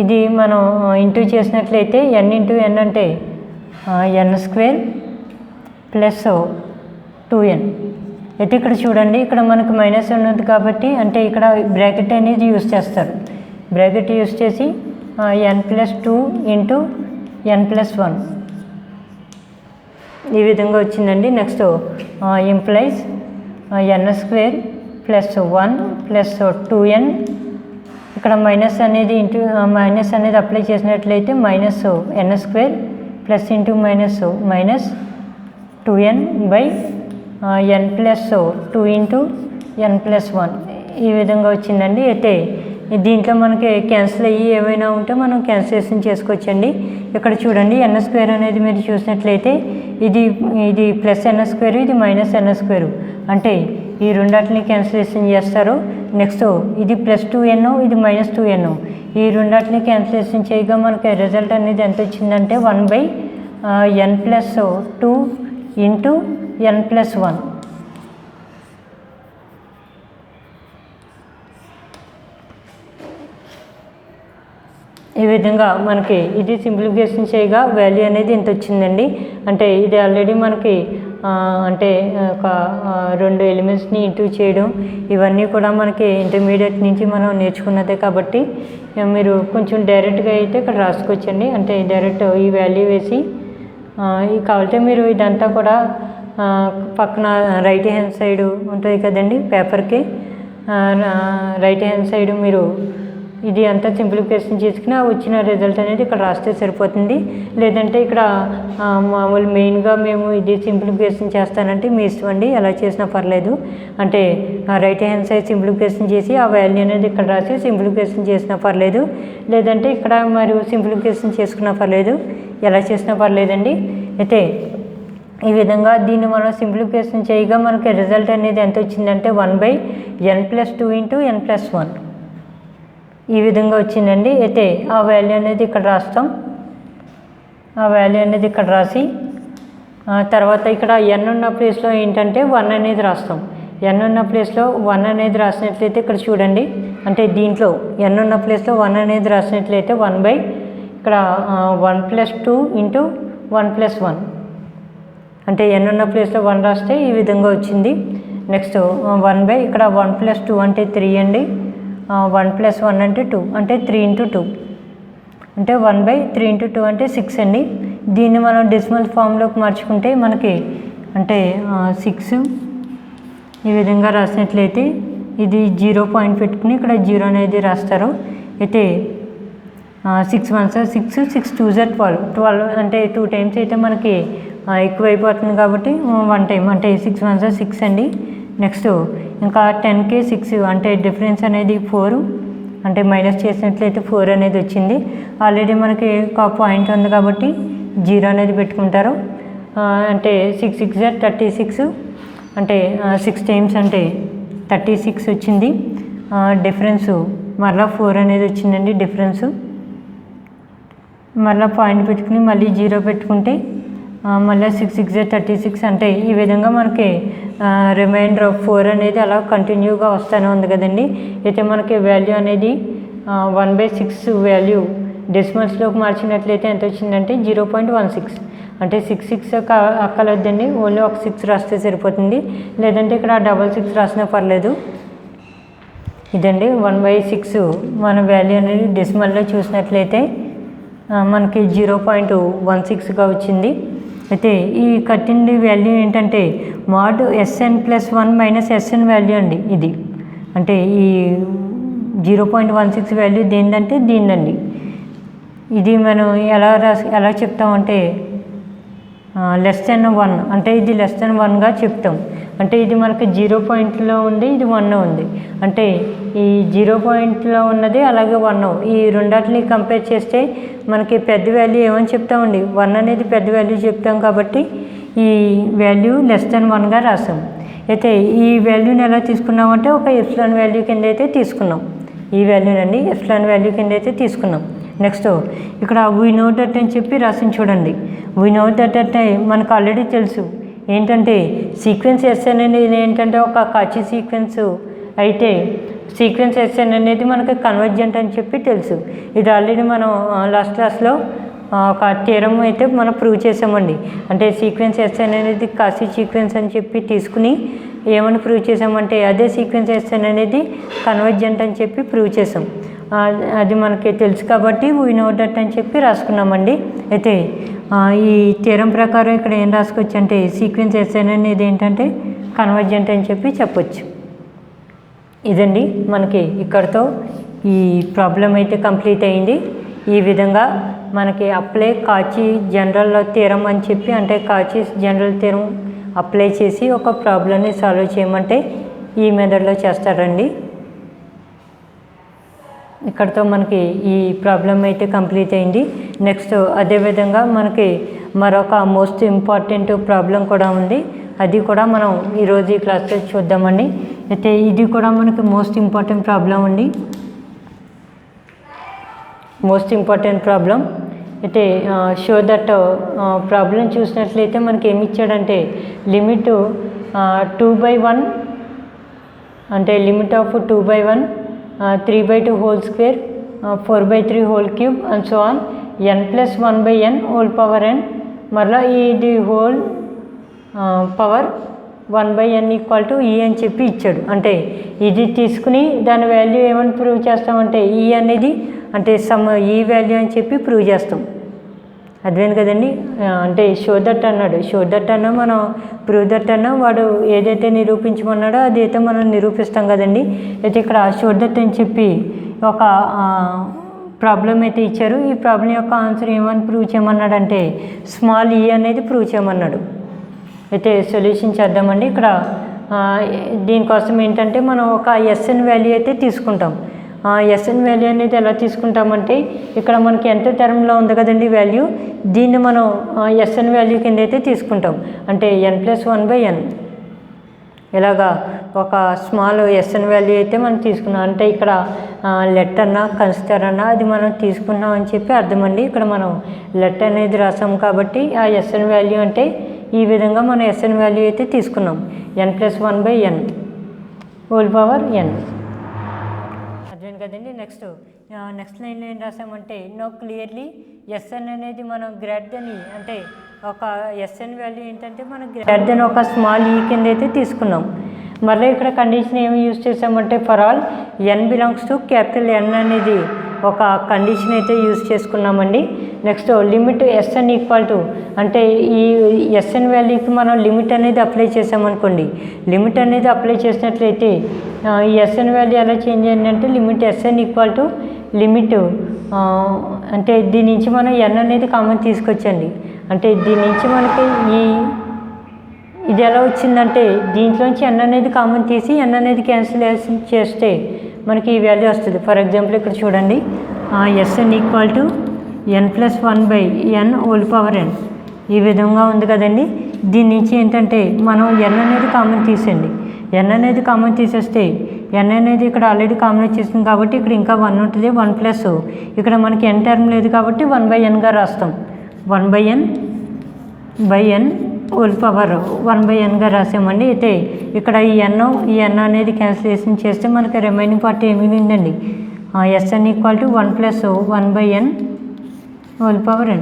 ఇది మనం ఇంటూ చేసినట్లయితే n×n అంటే n² ప్లస్ 2n. అయితే ఇక్కడ చూడండి, ఇక్కడ మనకు మైనస్ ఉన్నది కాబట్టి అంటే ఇక్కడ బ్రాకెట్ అనేది యూజ్ చేస్తారు. బ్రాకెట్ యూజ్ చేసి n+2 × n+1 ఈ విధంగా వచ్చిందండి. Next implies n² plus 1 plus 2n ఇక్కడ మైనస్ అనేది మైనస్ అనేది అప్లై చేసినట్లయితే minus n² plus into minus minus 2n by n+2 × n+1 ఈ విధంగా వచ్చిందండి. అయితే దీంట్లో మనకి క్యాన్సిల్ అయ్యి ఏమైనా ఉంటే మనం క్యాన్సిలేషన్ చేసుకోవచ్చండి. ఇక్కడ చూడండి n² అనేది మీరు చూసినట్లయితే ఇది ప్లస్ n², ఇది మైనస్ n². అంటే ఈ రెండాటిని క్యాన్సిలేషన్ చేస్తారు. నెక్స్ట్ ఇది +2n, ఇది -2n. ఈ రెండాటిని క్యాన్సిలేషన్ చేయగా మనకి రిజల్ట్ అనేది ఎంత వచ్చిందంటే 1/n+2 × n+1. ఈ విధంగా మనకి ఇది సింప్లిఫికేషన్ చేయగా వాల్యూ అనేది ఇంత వచ్చిందండి. అంటే ఇది ఆల్రెడీ మనకి అంటే ఒక 2 ఎలిమెంట్స్ని ఇంటూ చేయడం ఇవన్నీ కూడా మనకి ఇంటర్మీడియట్ నుంచి మనం నేర్చుకున్నదే కాబట్టి మీరు కొంచెం డైరెక్ట్గా అయితే ఇక్కడ రాసుకోవచ్చండి. అంటే డైరెక్ట్ ఈ వాల్యూ వేసి కావాలంటే మీరు ఇదంతా కూడా పక్కన రైట్ హ్యాండ్ సైడ్ ఉంటుంది కదండి పేపర్కి, రైట్ హ్యాండ్ సైడ్ మీరు ఇది అంతా సింప్లిఫికేషన్ చేసుకుని వచ్చిన రిజల్ట్ అనేది ఇక్కడ రాస్తే సరిపోతుంది. లేదంటే ఇక్కడ మామూలు మెయిన్గా మేము ఇది సింప్లిఫికేషన్ చేస్తానంటే మీ ఇష్టం అండి, ఎలా చేసినా పర్లేదు. అంటే రైట్ హ్యాండ్ సైడ్ సింప్లిఫికేషన్ చేసి ఆ వాల్యూ అనేది ఇక్కడ రాసి సింప్లిఫికేషన్ చేసినా పర్లేదు, లేదంటే ఇక్కడ మరియు సింప్లిఫికేషన్ చేసుకున్నా పర్లేదు, ఎలా చేసినా పర్లేదండి. అయితే ఈ విధంగా దీన్ని మనం సింప్లిఫికేషన్ చేయగా మనకి రిజల్ట్ అనేది ఎంత వచ్చిందంటే 1/n+2 × n+1 ఈ విధంగా వచ్చిందండి. అయితే ఆ వాల్యూ అనేది ఇక్కడ రాస్తాం. ఆ వాల్యూ అనేది ఇక్కడ రాసి తర్వాత ఇక్కడ n ఉన్న ప్లేస్లో ఏంటంటే 1 అనేది రాస్తాం. n ఉన్న ప్లేస్లో 1 అనేది రాసినట్లయితే ఇక్కడ చూడండి, అంటే దీంట్లో n ఉన్న ప్లేస్లో 1 అనేది రాసినట్లయితే ఇక్కడ 1+2 × 1+1 అంటే n ఉన్న ప్లేస్లో 1 రాస్తే ఈ విధంగా వచ్చింది. నెక్స్ట్ ఇక్కడ 1+2 అంటే 3 అండి, 1+1 అంటే 2 అంటే 3 × 2 అంటే 1/3 × 2 అంటే 6 అండి. దీన్ని మనం డెసిమల్ ఫామ్లోకి మార్చుకుంటే మనకి అంటే 6 ఈ విధంగా రాసినట్లయితే ఇది 0 పాయింట్ పెట్టుకుని ఇక్కడ 0 అనేది రాస్తారు. అయితే 6 1 6 6 2 12 12 అంటే 2 టైమ్స్ అయితే మనకి ఎక్కువైపోతుంది కాబట్టి 1 టైం అంటే 6 1 6 అండి. నెక్స్ట్ ఇంకా 10కి 6 అంటే డిఫరెన్స్ అనేది 4 అంటే మైనస్ చేసినట్లయితే 4 అనేది వచ్చింది. ఆల్రెడీ మనకి ఒక పాయింట్ ఉంది కాబట్టి 0 అనేది పెట్టుకుంటారు. అంటే 6 6 36 అంటే 6 టైమ్స్ అంటే 36 వచ్చింది. డిఫరెన్సు మరలా 4 అనేది వచ్చిందండి డిఫరెన్సు. మళ్ళీ పాయింట్ పెట్టుకుని మళ్ళీ 0 పెట్టుకుంటే మళ్ళీ 6 6 36 అంటే ఈ విధంగా మనకి రిమైండర్ ఆఫ్ 4 అనేది అలా కంటిన్యూగా వస్తూనే ఉంది కదండి. అయితే మనకి వాల్యూ అనేది 1/6 వాల్యూ డెసిమల్స్లోకి మార్చినట్లయితే ఎంత వచ్చిందంటే 0.16 అంటే 6 6 అక్కర్లేదండి, ఓన్లీ ఒక 6 రాస్తే సరిపోతుంది. లేదంటే ఇక్కడ 6 రాసినా పర్లేదు. ఇదండి 1/6 మన వాల్యూ అనేది డెసిమల్లో చూసినట్లయితే మనకి 0.16గా వచ్చింది. అయితే ఈ కట్టింది వాల్యూ ఏంటంటే mod SN+1 minus SN value అండి. ఇది అంటే ఈ 0.16 వాల్యూ దేనిదంటే దీనిదండి. ఇది మనం ఎలా చెప్తామంటే <1 అంటే ఇది <1గా చెప్తాం. అంటే ఇది మనకి 0 పాయింట్లో ఉంది, ఇది 1 ఉంది. అంటే ఈ 0 పాయింట్లో ఉన్నది అలాగే 1 ఈ రెండాటిని కంపేర్ చేస్తే మనకి పెద్ద వాల్యూ ఏమని చెప్తామండి, 1 అనేది పెద్ద వాల్యూ చెప్తాం కాబట్టి ఈ వాల్యూ <1గా రాసాం. అయితే ఈ వాల్యూని ఎలా తీసుకున్నామంటే ఒక ఎప్సిలాన్ వాల్యూ కింద అయితే తీసుకున్నాం. ఈ వాల్యూనండి ఎప్సిలాన్ వాల్యూ కింద అయితే తీసుకున్నాం. నెక్స్ట్ ఇక్కడ వీ నో దట్ అని చెప్పి రాసి చూడండి. వీ నో దట్ అంటే మనకు ఆల్రెడీ తెలుసు ఏంటంటే సీక్వెన్స్ ఎస్ఎన్ అనేది ఏంటంటే ఒక కాచి సీక్వెన్స్ అయితే సీక్వెన్స్ ఎస్ఎన్ అనేది మనకి కన్వర్జెంట్ అని చెప్పి తెలుసు. ఇది ఆల్రెడీ మనం లాస్ట్ క్లాస్లో ఒక థియరమ్ అయితే మనం ప్రూవ్ చేసామండి. అంటే సీక్వెన్స్ ఎస్ఎన్ అనేది కాచి సీక్వెన్స్ అని చెప్పి తీసుకుని ఏమని ప్రూవ్ చేసామంటే అదే సీక్వెన్స్ ఎస్ఎన్ అనేది కన్వర్జెంట్ అని చెప్పి ప్రూవ్ చేసాం. అది మనకి తెలుసు కాబట్టి వీ నో దట్ అని చెప్పి రాసుకున్నామండి. అయితే ఈ థియరం ప్రకారం ఇక్కడ ఏం రాసుకోవచ్చు అంటే సీక్వెన్స్ ఎస్ఎన్ అనేది ఏంటంటే కన్వర్జెంట్ అని చెప్పి చెప్పొచ్చు. ఇదండి మనకి ఇక్కడితో ఈ ప్రాబ్లం అయితే కంప్లీట్ అయింది. ఈ విధంగా మనకి అప్లై కాచి జనరల్ థియరం అని చెప్పి అంటే కాచి జనరల్ థియరం అప్లై చేసి ఒక ప్రాబ్లమ్ని సాల్వ్ చేయమంటే ఈ మెథడ్లో చేస్తారండి. ఇక్కడితో మనకి ఈ ప్రాబ్లం అయితే కంప్లీట్ అయింది. నెక్స్ట్ అదేవిధంగా మనకి మరొక మోస్ట్ ఇంపార్టెంట్ ప్రాబ్లం కూడా ఉంది. అది కూడా మనం ఈరోజు ఈ క్లాస్లో చూద్దామండి. అయితే ఇది కూడా మనకి మోస్ట్ ఇంపార్టెంట్ ప్రాబ్లం అండి. మోస్ట్ ఇంపార్టెంట్ ప్రాబ్లం అయితే షో దట్ ప్రాబ్లం చూసినట్లయితే మనకి ఏమి ఇచ్చాడంటే లిమిట్ 2/1 అంటే limit of 2/1 3/2 whole square 4/3 whole cube and so on n+1/n whole power n మరలా ఇది హోల్ పవర్ 1/n = e అని చెప్పి ఇచ్చాడు. అంటే ఇది తీసుకుని దాని వాల్యూ ఏమని ప్రూవ్ చేస్తామంటే ఈ అనేది అంటే సమ్ ఈ వాల్యూ అని చెప్పి ప్రూవ్ చేస్తాం. అర్థమైంది కదండి. అంటే షో దట్ అన్నాడు, షో దట్ అన్నా మనం ప్రూవ్ దట్ అన్నా వాడు ఏదైతే నిరూపించమన్నాడో అదైతే మనం నిరూపిస్తాం కదండి. అయితే ఇక్కడ షో దట్ అని చెప్పి ఒక ప్రాబ్లం అయితే ఇచ్చారు. ఈ ప్రాబ్లం యొక్క ఆన్సర్ ఏమని ప్రూవ్ చేయమన్నాడంటే స్మాల్ ఈ అనేది ప్రూవ్ చేయమన్నాడు. అయితే సొల్యూషన్ చేద్దామండి. ఇక్కడ దీనికోసం ఏంటంటే మనం ఒక ఎస్ఎన్ వాల్యూ అయితే తీసుకుంటాం. ఎస్ఎన్ వాల్యూ అనేది ఎలా తీసుకుంటామంటే ఇక్కడ మనకి ఎంత టర్మ్లో ఉంది కదండి వాల్యూ, దీన్ని మనం ఎస్ఎన్ వాల్యూ కింద అయితే తీసుకుంటాం. అంటే n+1/n ఇలాగా ఒక స్మాల్ ఎస్ఎన్ వాల్యూ అయితే మనం తీసుకున్నాం. అంటే ఇక్కడ లెట్ అన్నా కన్సిడర్ అన్నా అది మనం తీసుకున్నాం అని చెప్పి అర్థమండి. ఇక్కడ మనం లెట్ అనేది రాసాం కాబట్టి ఆ ఎస్ఎన్ వాల్యూ అంటే ఈ విధంగా మనం ఎస్ఎన్ వాల్యూ అయితే తీసుకున్నాం n+1/n హోల్ పవర్ n. అర్థమైంది కదండి. నెక్స్ట్ లైన్లో ఏం రాసామంటే నో క్లియర్లీ ఎస్ఎన్ అనేది మనం గ్రేటర్ దెన్ ఈ అంటే ఒక ఎస్ఎన్ వాల్యూ ఏంటంటే మనం గ్రేటర్ దెన్ ఒక స్మాల్ ఈ కింద అయితే తీసుకున్నాం. మళ్ళీ ఇక్కడ కండిషన్ ఏమి యూజ్ చేసామంటే for all n belongs to capital N అనేది ఒక కండిషన్ అయితే యూజ్ చేసుకున్నామండి. నెక్స్ట్ లిమిట్ ఎస్ఎన్ = అంటే ఈ ఎస్ఎన్ వాల్యూకి మనం లిమిట్ అనేది అప్లై చేసామనుకోండి. లిమిట్ అనేది అప్లై చేసినట్లయితే ఈ ఎస్ఎన్ వాల్యూ ఎలా చేంజ్ అయింది అంటే లిమిట్ ఎస్ఎన్ = లిమిట్ అంటే దీని నుంచి మనం n అనేది కామన్ తీసుకొచ్చండి. అంటే దీని నుంచి మనకి ఇది ఎలా వచ్చిందంటే దీంట్లోంచి n అనేది కామన్ తీసి n అనేది క్యాన్సిలేషన్ చేస్తే మనకి ఈ వాల్యూ వస్తుంది. ఫర్ ఎగ్జాంపుల్ ఇక్కడ చూడండి, Sn ఈక్వల్ టు n+1/n ఈ విధంగా ఉంది కదండి. దీని నుంచి ఏంటంటే మనం n అనేది కామన్ తీసేయండి. n అనేది కామన్ తీసేస్తే n అనేది ఇక్కడ ఆల్రెడీ కామన్ వచ్చేసింది కాబట్టి ఇక్కడ ఇంకా 1 ఉంటుంది. 1 ప్లస్ ఇక్కడ మనకి n టర్మ్ లేదు కాబట్టి 1/nగా రాస్తాం. 1/n whole power 1/nగా రాసామండి. అయితే ఇక్కడ ఈ n అనేది క్యాన్సిలేషన్ చేస్తే మనకి రిమైనింగ్ పార్ట్ ఏమి మిగిలిందండి, Sn equal to 1+1/n whole power n.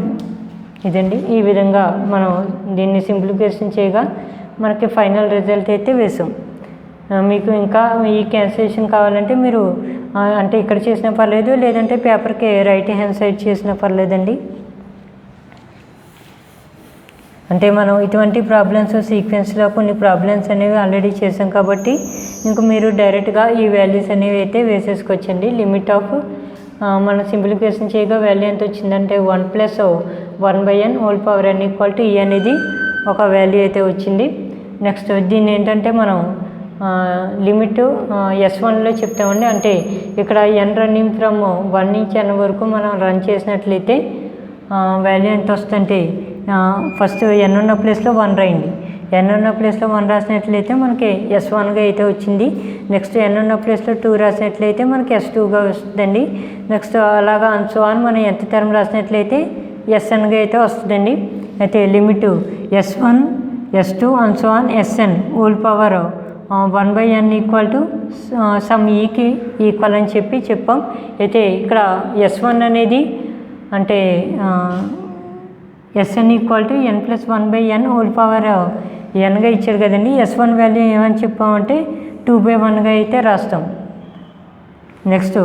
ఇదండి. ఈ విధంగా మనం దీన్ని సింప్లిఫికేషన్ చేయగా మనకి ఫైనల్ రిజల్ట్ అయితే వేసాం. మీకు ఇంకా ఈ క్యాన్సిలేషన్ కావాలంటే మీరు అంటే ఇక్కడ చేసినా పర్లేదు, లేదంటే పేపర్కి రైట్ హ్యాండ్ సైడ్ చేసినా పర్లేదండి. అంటే మనం ఇటువంటి ప్రాబ్లమ్స్ సీక్వెన్స్లో కొన్ని ప్రాబ్లమ్స్ అనేవి ఆల్రెడీ చేసాం కాబట్టి ఇంక మీరు డైరెక్ట్గా ఈ వాల్యూస్ అనేవి అయితే వేసేసుకోవచ్చండి. లిమిట్ ఆఫ్ మనం సింప్లిఫికేషన్ చేయగా వాల్యూ ఎంత వచ్చిందంటే 1+1/n whole power n equal to ఈ అనేది ఒక వాల్యూ అయితే వచ్చింది. నెక్స్ట్ దీన్ని ఏంటంటే మనం లిమిట్ S1లో చెప్తామండి. అంటే ఇక్కడ n రన్నింగ్ ఫ్రమ్ 1 నుంచి n వరకు మనం రన్ చేసినట్లయితే వాల్యూ ఎంత వస్తుందంటే ఫస్ట్ n ఉన్న ప్లేస్లో 1 రాయండి. n ఉన్న ప్లేస్లో 1 రాసినట్లయితే మనకి S1గా అయితే వచ్చింది. నెక్స్ట్ n ఉన్న ప్లేస్లో 2 రాసినట్లయితే మనకి S2గా వస్తుందండి. నెక్స్ట్ అలాగా అన్సోన్ మనం ఎంత టర్మ్ రాసినట్లయితే Snగా అయితే వస్తుందండి. అయితే limit S1 S2 and so on Sn whole power 1/n equal to sum ఈకి ఈక్వల్ అని చెప్పాం. అయితే ఇక్కడ S1 అనేది అంటే Sn equal to n+1/n whole power nగా ఇచ్చాడు కదండి. S1 వాల్యూ ఏమని చెప్పామంటే 2/1గా అయితే రాస్తాం. నెక్స్ట్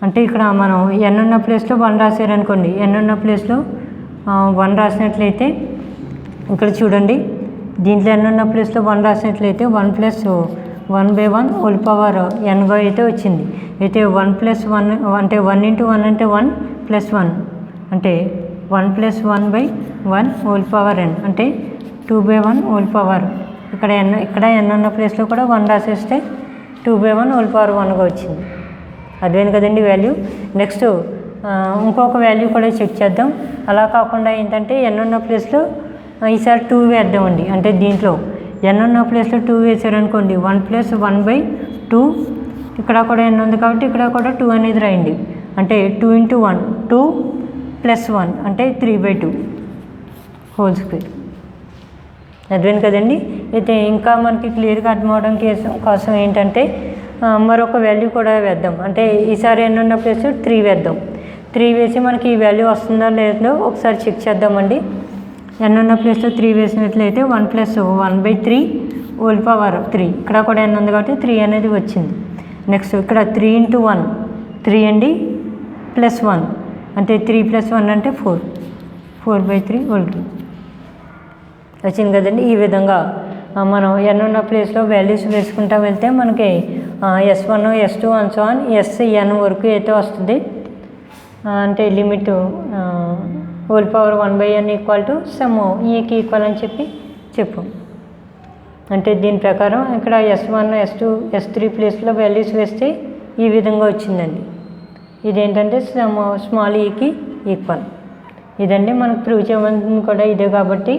అంటే ఇక్కడ మనం n ఉన్న ప్లేస్లో 1 రాసారనుకోండి, n ఉన్న ప్లేస్లో 1 రాసినట్లయితే ఇక్కడ చూడండి, దీంట్లో n ఉన్న ప్లేస్లో 1 రాసినట్లయితే 1+1/1 హోల్ పవర్ nగా అయితే వచ్చింది. అయితే 1+1 అంటే 1 × 1 అంటే 1 + 1 అంటే 1+1/1 హోల్ పవర్ n అంటే 2/1 హోల్ పవర్ ఇక్కడ n ఉన్న ప్లేస్లో కూడా 1 రాసేస్తే 2/1 హోల్ పవర్ 1గా వచ్చింది. అదేంటి కదండి వాల్యూ. నెక్స్ట్ ఇంకొక వాల్యూ కూడా చెక్ చేద్దాం. అలా కాకుండా ఏంటంటే n ఉన్న ప్లేస్లో ఈసారి 2 వేద్దామండి. అంటే దీంట్లో n ఉన్న ప్లేస్లో 2 వేసారనుకోండి, 1+1/2 ఇక్కడ కూడా n ఉంది కాబట్టి ఇక్కడ కూడా 2 అనేది రాయండి. అంటే 2 × 1 2 + 1 అంటే 3/2 హోల్ స్క్వేర్. అదేంటి కదండి. అయితే ఇంకా మనకి క్లియర్గా అర్థం అవడం కోసం ఏంటంటే మరొక వాల్యూ కూడా వేద్దాం. అంటే ఈసారి n ఉన్న ప్లేస్ 3 వేద్దాం. 3 వేసి మనకి ఈ వాల్యూ వస్తుందో లేదో ఒకసారి చెక్ చేద్దామండి. n ఉన్న ప్లేస్లో 3 వేసినట్లయితే 1+1/3 హోల్ పవర్ 3 ఇక్కడ కూడా n ఉంది కాబట్టి 3 అనేది వచ్చింది. నెక్స్ట్ ఇక్కడ 3 × 1 3 అండి +1 అంటే 3 + 1 అంటే 4/3 హోల్ క్యూబ్ వచ్చింది కదండి. ఈ విధంగా మనం n ఉన్న ప్లేస్లో వాల్యూస్ వేసుకుంటూ వెళ్తే మనకి S1 S2 అన్సోన్ Sn వరకు అయితే వస్తుంది. అంటే limit whole power 1/n equal to sum ఈకి ఈక్వల్ అని చెప్పాం. అంటే దీని ప్రకారం ఇక్కడ S1 S2 S3 ప్లేస్లో వాల్యూస్ వేస్తే ఈ విధంగా వచ్చిందండి. ఇదేంటంటే సమ్ స్మాల్ ఈకి ఈక్వల్. ఇదండి మనకు ప్రూవ్ చేయవలసింది కూడా ఇదే కాబట్టి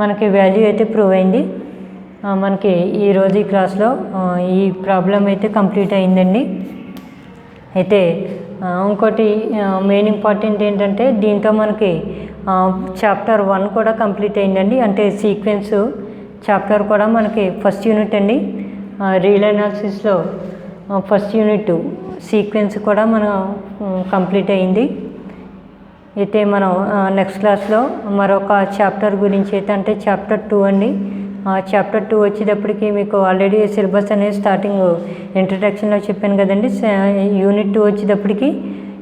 మనకి వాల్యూ అయితే ప్రూవ్ అయింది. మనకి ఈరోజు ఈ క్లాస్లో ఈ ప్రాబ్లం అయితే కంప్లీట్ అయిందండి. అయితే ఇంకోటి మెయిన్ ఇంపార్టెంట్ ఏంటంటే దీంతో మనకి చాప్టర్ 1 కూడా కంప్లీట్ అయిందండి. అంటే సీక్వెన్స్ చాప్టర్ కూడా మనకి ఫస్ట్ యూనిట్ అండి. రియల్ అనాలిసిస్లో ఫస్ట్ యూనిట్ సీక్వెన్స్ కూడా మనం కంప్లీట్ అయింది. అయితే మనం నెక్స్ట్ క్లాస్లో మరొక చాప్టర్ గురించి అయితే అంటే చాప్టర్ 2 అండి. చాప్టర్ 2 వచ్చేటప్పటికి మీకు ఆల్రెడీ సిలబస్ అనేది స్టార్టింగ్ ఇంట్రడక్షన్లో చెప్పాను కదండి. యూనిట్ 2 వచ్చేటప్పటికి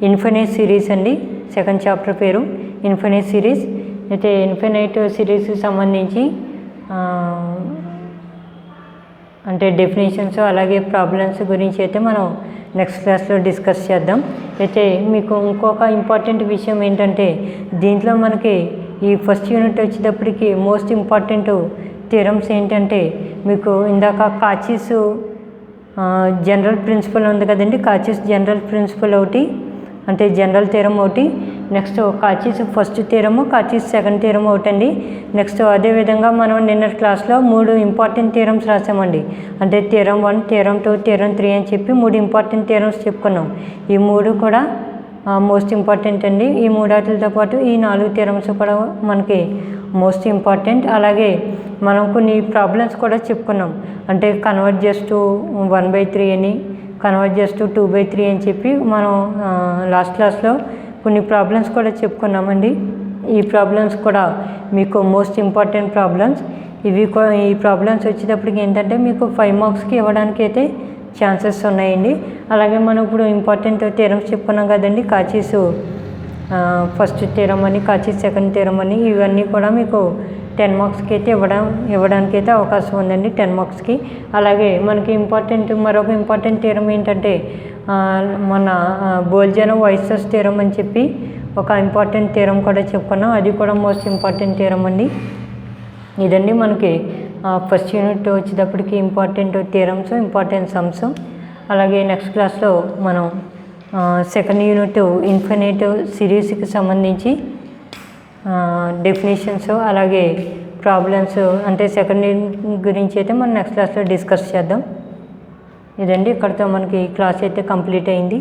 ఇన్ఫినైట్ సిరీస్ అండి. సెకండ్ చాప్టర్ పేరు ఇన్ఫినైట్ సిరీస్. అయితే ఇన్ఫినైట్ సిరీస్కి సంబంధించి అంటే డెఫినేషన్స్ అలాగే ప్రాబ్లమ్స్ గురించి అయితే మనం నెక్స్ట్ క్లాస్లో డిస్కస్ చేద్దాం. అయితే మీకు ఇంకొక ఇంపార్టెంట్ విషయం ఏంటంటే దీంట్లో మనకి ఈ ఫస్ట్ యూనిట్ వచ్చేటప్పటికి మోస్ట్ ఇంపార్టెంట్ థియరమ్స్ ఏంటంటే మీకు ఇందాక కాచీస్ జనరల్ ప్రిన్సిపల్ ఉంది కదండి, కాచీస్ జనరల్ ప్రిన్సిపల్ ఒకటి అంటే జనరల్ థియరం ఒకటి, నెక్స్ట్ కాచీస్ ఫస్ట్ థియరము, కాచీస్ సెకండ్ థియరం ఒకటండి. నెక్స్ట్ అదేవిధంగా మనం నిన్నటి క్లాస్లో 3 ఇంపార్టెంట్ థియరమ్స్ రాసామండి. అంటే థియరం 1, థియరం 2, థియరం 3 అని చెప్పి 3 ఇంపార్టెంట్ థియరమ్స్ చెప్పుకున్నాం. ఈ 3 కూడా మోస్ట్ ఇంపార్టెంట్ అండి. ఈ 3 వాటితో పాటు ఈ 4 థియరమ్స్ కూడా మనకి మోస్ట్ ఇంపార్టెంట్. అలాగే మనం కొన్ని ప్రాబ్లమ్స్ కూడా చెప్పుకున్నాం. అంటే కన్వర్ట్ చేస్తూ 1/3 అని, కన్వర్ట్ చేస్తూ 2/3 అని చెప్పి మనం లాస్ట్ క్లాస్లో కొన్ని ప్రాబ్లమ్స్ కూడా చెప్పుకున్నామండి. ఈ ప్రాబ్లమ్స్ కూడా మీకు మోస్ట్ ఇంపార్టెంట్ ప్రాబ్లమ్స్. ఈ ప్రాబ్లమ్స్ వచ్చేటప్పటికి ఏంటంటే మీకు 5 మార్క్స్కి ఇవ్వడానికి అయితే ఛాన్సెస్ ఉన్నాయండి. అలాగే మనం ఇప్పుడు ఇంపార్టెంట్ థియరమ్స్ చెప్పుకున్నాం కదండి, కాచీస్ ఫస్ట్ థియరం అని, కాచీస్ సెకండ్ థియరం అని, ఇవన్నీ కూడా మీకు 10 మార్క్స్కి అయితే ఇవ్వడానికి అయితే అవకాశం ఉందండి, 10 మార్క్స్కి. అలాగే మనకి మరొక ఇంపార్టెంట్ థియరం ఏంటంటే మన బోల్జానో-వైస్లర్ థియరం అని చెప్పి ఒక ఇంపార్టెంట్ థియరం కూడా చెప్పుకున్నాం. అది కూడా మోస్ట్ ఇంపార్టెంట్ థియరం అండి. ఇదండి మనకి ఫస్ట్ యూనిట్ వచ్చేటప్పటికి ఇంపార్టెంట్ థియరమ్స్, ఇంపార్టెంట్ సమ్స్. అలాగే నెక్స్ట్ క్లాస్లో మనం సెకండ్ యూనిట్ ఇన్ఫినిట్ సిరీస్కి సంబంధించి డెఫినేషన్స్ అలాగే ప్రాబ్లమ్స్ అంటే సెకండ్ గురించి అయితే మనం నెక్స్ట్ క్లాస్లో డిస్కస్ చేద్దాం. ఇదండి, ఇక్కడితో మనకి క్లాస్ అయితే కంప్లీట్ అయింది.